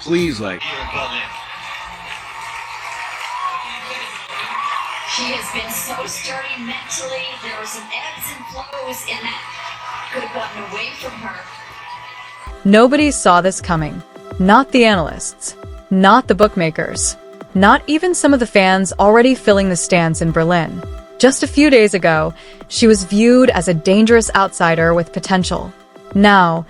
please, like. She has been so sturdy mentally. There were some ebbs and flows in that could have gotten away from her. Nobody saw this coming. Not the analysts. Not the bookmakers. Not even some of the fans already filling the stands in Berlin. Just a few days ago, she was viewed as a dangerous outsider with potential. Now,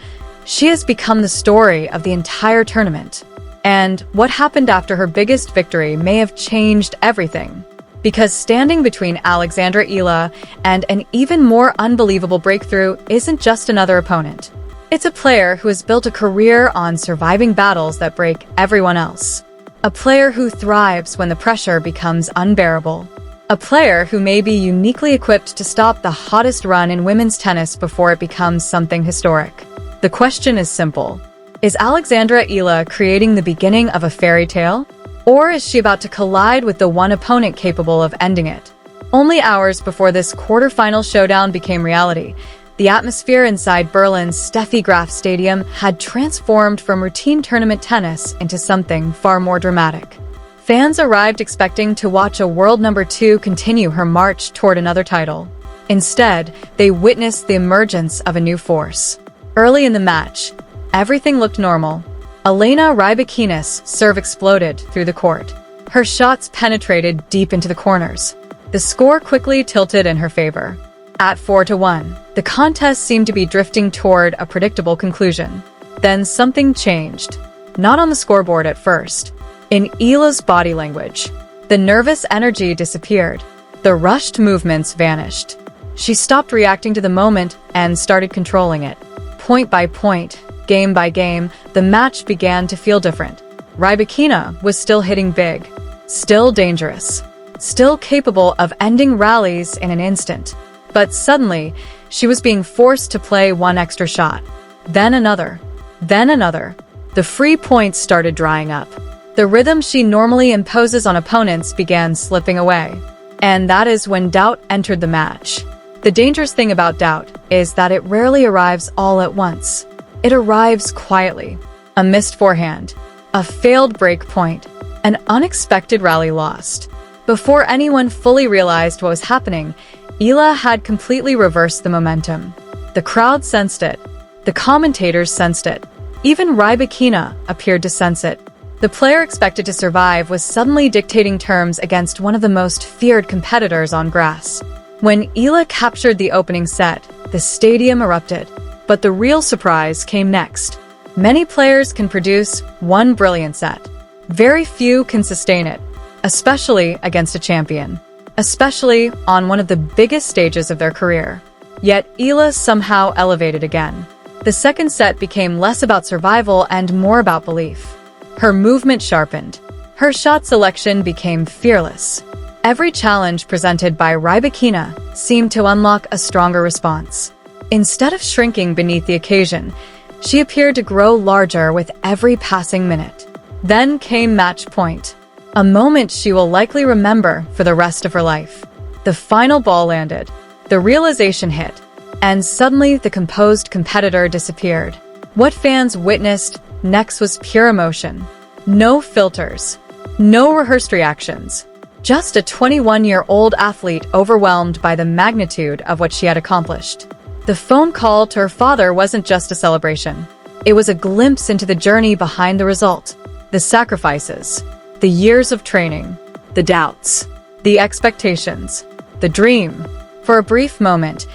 she has become the story of the entire tournament. And what happened after her biggest victory may have changed everything. Because standing between Alexandra Eala and an even more unbelievable breakthrough isn't just another opponent. It's a player who has built a career on surviving battles that break everyone else. A player who thrives when the pressure becomes unbearable. A player who may be uniquely equipped to stop the hottest run in women's tennis before it becomes something historic. The question is simple. Is Alexandra Eala creating the beginning of a fairy tale? Or is she about to collide with the one opponent capable of ending it? Only hours before this quarterfinal showdown became reality, the atmosphere inside Berlin's Steffi Graf Stadium had transformed from routine tournament tennis into something far more dramatic. Fans arrived expecting to watch a world number 2 continue her march toward another title. Instead, they witnessed the emergence of a new force. Early in the match, everything looked normal. Elina Svitolina's serve exploded through the court. Her shots penetrated deep into the corners. The score quickly tilted in her favor. At 4-1, the contest seemed to be drifting toward a predictable conclusion. Then something changed. Not on the scoreboard at first. In Eala's body language. The nervous energy disappeared. The rushed movements vanished. She stopped reacting to the moment and started controlling it. Point by point, game by game, the match began to feel different. Svitolina was still hitting big, still dangerous, still capable of ending rallies in an instant. But suddenly, she was being forced to play one extra shot. Then another. Then another. The free points started drying up. The rhythm she normally imposes on opponents began slipping away. And that is when doubt entered the match. The dangerous thing about doubt is that it rarely arrives all at once. It arrives quietly. A missed forehand, a failed break point, an unexpected rally lost. Before anyone fully realized what was happening, Eala had completely reversed the momentum. The crowd sensed it. The commentators sensed it. Even Svitolina appeared to sense it. The player expected to survive was suddenly dictating terms against one of the most feared competitors on grass. When Eala captured the opening set, the stadium erupted. But the real surprise came next. Many players can produce one brilliant set. Very few can sustain it, especially against a champion, especially on one of the biggest stages of their career. Yet Eala somehow elevated again. The second set became less about survival and more about belief. Her movement sharpened. Her shot selection became fearless. Every challenge presented by Svitolina seemed to unlock a stronger response. Instead of shrinking beneath the occasion, she appeared to grow larger with every passing minute. Then came match point, a moment she will likely remember for the rest of her life. The final ball landed, the realization hit, and suddenly the composed competitor disappeared. What fans witnessed next was pure emotion. No filters, no rehearsed reactions. Just a 21-year-old athlete overwhelmed by the magnitude of what she had accomplished. The phone call to her father wasn't just a celebration. It was a glimpse into the journey behind the result. The sacrifices, the years of training, the doubts, the expectations, the dream. For a brief moment,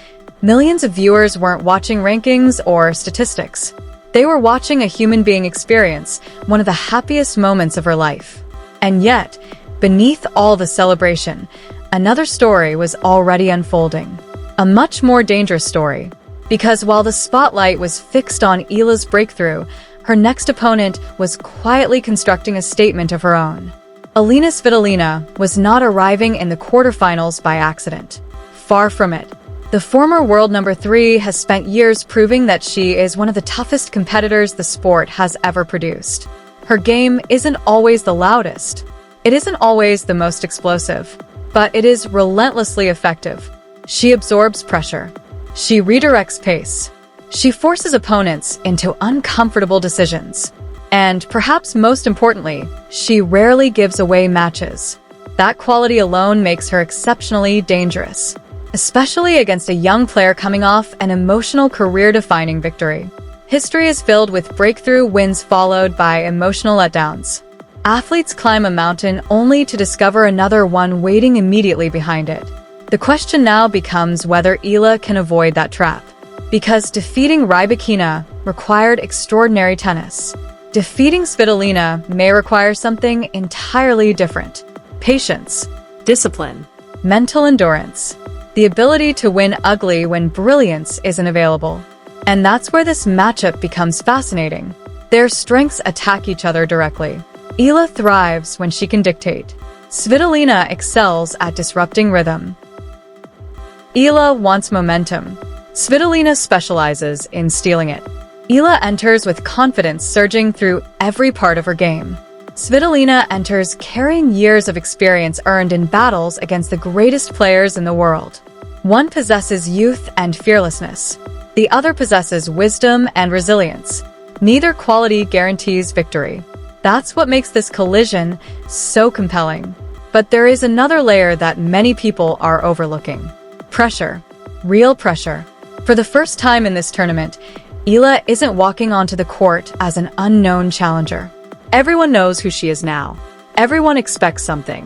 millions of viewers weren't watching rankings or statistics. They were watching a human being experience one of the happiest moments of her life. And yet, beneath all the celebration, another story was already unfolding. A much more dangerous story. Because while the spotlight was fixed on Eala's breakthrough, her next opponent was quietly constructing a statement of her own. Elina Svitolina was not arriving in the quarterfinals by accident. Far from it. The former world number 3 has spent years proving that she is one of the toughest competitors the sport has ever produced. Her game isn't always the loudest. It isn't always the most explosive. But it is relentlessly effective. She absorbs pressure. She redirects pace. She forces opponents into uncomfortable decisions. And perhaps most importantly, she rarely gives away matches. That quality alone makes her exceptionally dangerous, especially against a young player coming off an emotional career-defining victory. History is filled with breakthrough wins followed by emotional letdowns. Athletes climb a mountain only to discover another one waiting immediately behind it. The question now becomes whether Eala can avoid that trap. Because defeating Rybakina required extraordinary tennis. Defeating Svitolina may require something entirely different. Patience, Discipline. mental endurance, the ability to win ugly when brilliance isn't available. And that's where this matchup becomes fascinating. Their strengths attack each other directly. Eala thrives when she can dictate. Svitolina excels at disrupting rhythm. Eala wants momentum. Svitolina specializes in stealing it. Eala enters with confidence surging through every part of her game. Svitolina enters carrying years of experience earned in battles against the greatest players in the world. One possesses youth and fearlessness. The other possesses wisdom and resilience. Neither quality guarantees victory. That's what makes this collision so compelling. But there is another layer that many people are overlooking. Pressure. Real pressure. For the first time in this tournament, Eala isn't walking onto the court as an unknown challenger. Everyone knows who she is now. Everyone expects something.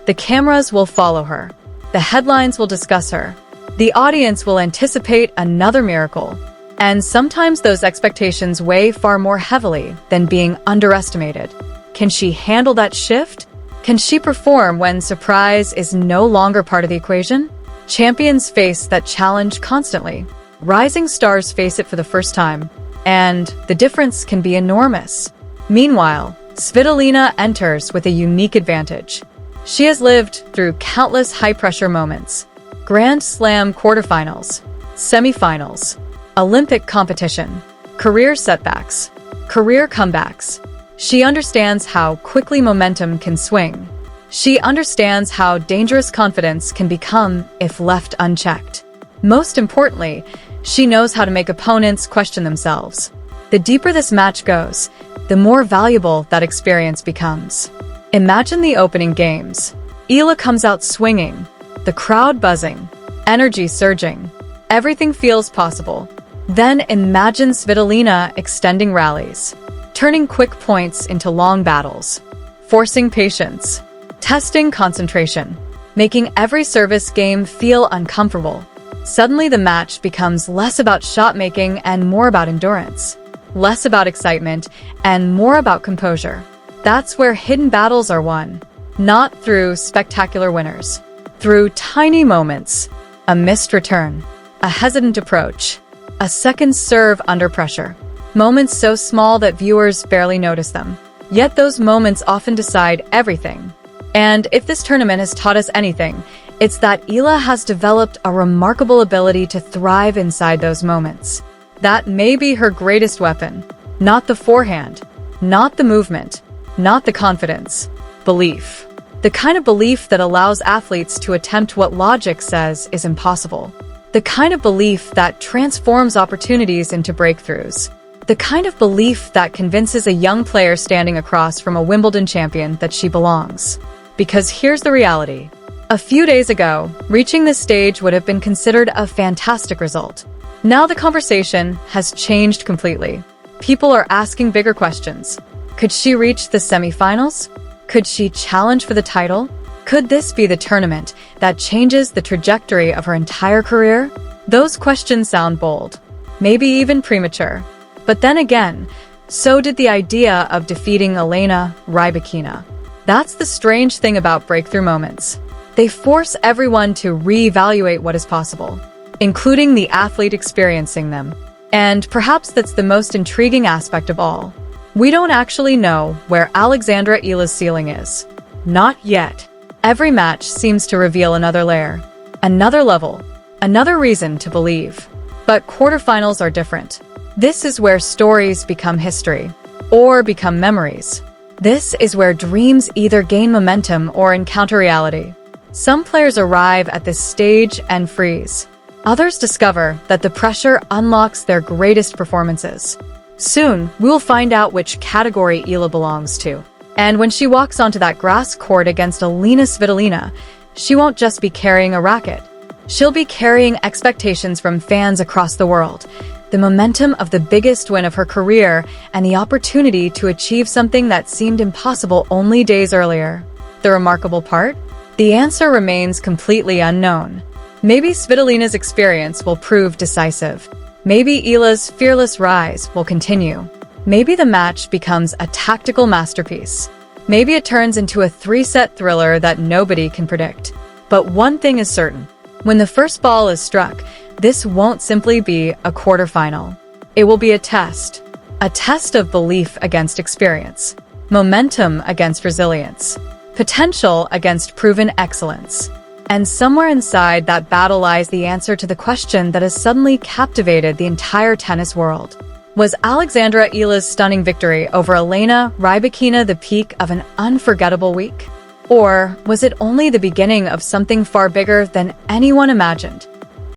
The cameras will follow her. The headlines will discuss her. The audience will anticipate another miracle. And sometimes those expectations weigh far more heavily than being underestimated. Can she handle that shift? Can she perform when surprise is no longer part of the equation? Champions face that challenge constantly. Rising stars face it for the first time. And the difference can be enormous. Meanwhile, Svitolina enters with a unique advantage. She has lived through countless high-pressure moments. Grand Slam quarterfinals, semifinals, Olympic competition, career setbacks, career comebacks. She understands how quickly momentum can swing. She understands how dangerous confidence can become if left unchecked. Most importantly, she knows how to make opponents question themselves. The deeper this match goes, the more valuable that experience becomes. Imagine the opening games. Eala comes out swinging, the crowd buzzing, energy surging. Everything feels possible. Then imagine Svitolina extending rallies, turning quick points into long battles, forcing patience, testing concentration, making every service game feel uncomfortable. Suddenly the match becomes less about shot making and more about endurance. Less about excitement, and more about composure. That's where hidden battles are won. Not through spectacular winners. Through tiny moments. A missed return. A hesitant approach. A second serve under pressure. Moments so small that viewers barely notice them. Yet those moments often decide everything. And if this tournament has taught us anything, it's that Eala has developed a remarkable ability to thrive inside those moments. That may be her greatest weapon. Not the forehand, not the movement, not the confidence. Belief. The kind of belief that allows athletes to attempt what logic says is impossible. The kind of belief that transforms opportunities into breakthroughs. The kind of belief that convinces a young player standing across from a Wimbledon champion that she belongs. Because here's the reality. A few days ago, reaching this stage would have been considered a fantastic result. Now the conversation has changed completely. People are asking bigger questions. Could she reach the semifinals? Could she challenge for the title? Could this be the tournament that changes the trajectory of her entire career? Those questions sound bold, maybe even premature. But then again, so did the idea of defeating Elina Rybakina. That's the strange thing about breakthrough moments. They force everyone to reevaluate what is possible, including the athlete experiencing them. And perhaps that's the most intriguing aspect of all. We don't actually know where Alexandra Eala's ceiling is. Not yet. Every match seems to reveal another layer, another level, another reason to believe. But quarterfinals are different. This is where stories become history, or become memories. This is where dreams either gain momentum or encounter reality. Some players arrive at this stage and freeze. Others discover that the pressure unlocks their greatest performances. Soon, we will find out which category Eala belongs to. And when she walks onto that grass court against Elina Svitolina, she won't just be carrying a racket. She'll be carrying expectations from fans across the world, the momentum of the biggest win of her career, and the opportunity to achieve something that seemed impossible only days earlier. The remarkable part? The answer remains completely unknown. Maybe Svitolina's experience will prove decisive. Maybe Eala's fearless rise will continue. Maybe the match becomes a tactical masterpiece. Maybe it turns into a three-set thriller that nobody can predict. But one thing is certain. When the first ball is struck, this won't simply be a quarterfinal. It will be a test of belief against experience, momentum against resilience, potential against proven excellence. And somewhere inside that battle lies the answer to the question that has suddenly captivated the entire tennis world. Was Alexandra Eala's stunning victory over Elena Rybakina the peak of an unforgettable week? Or was it only the beginning of something far bigger than anyone imagined?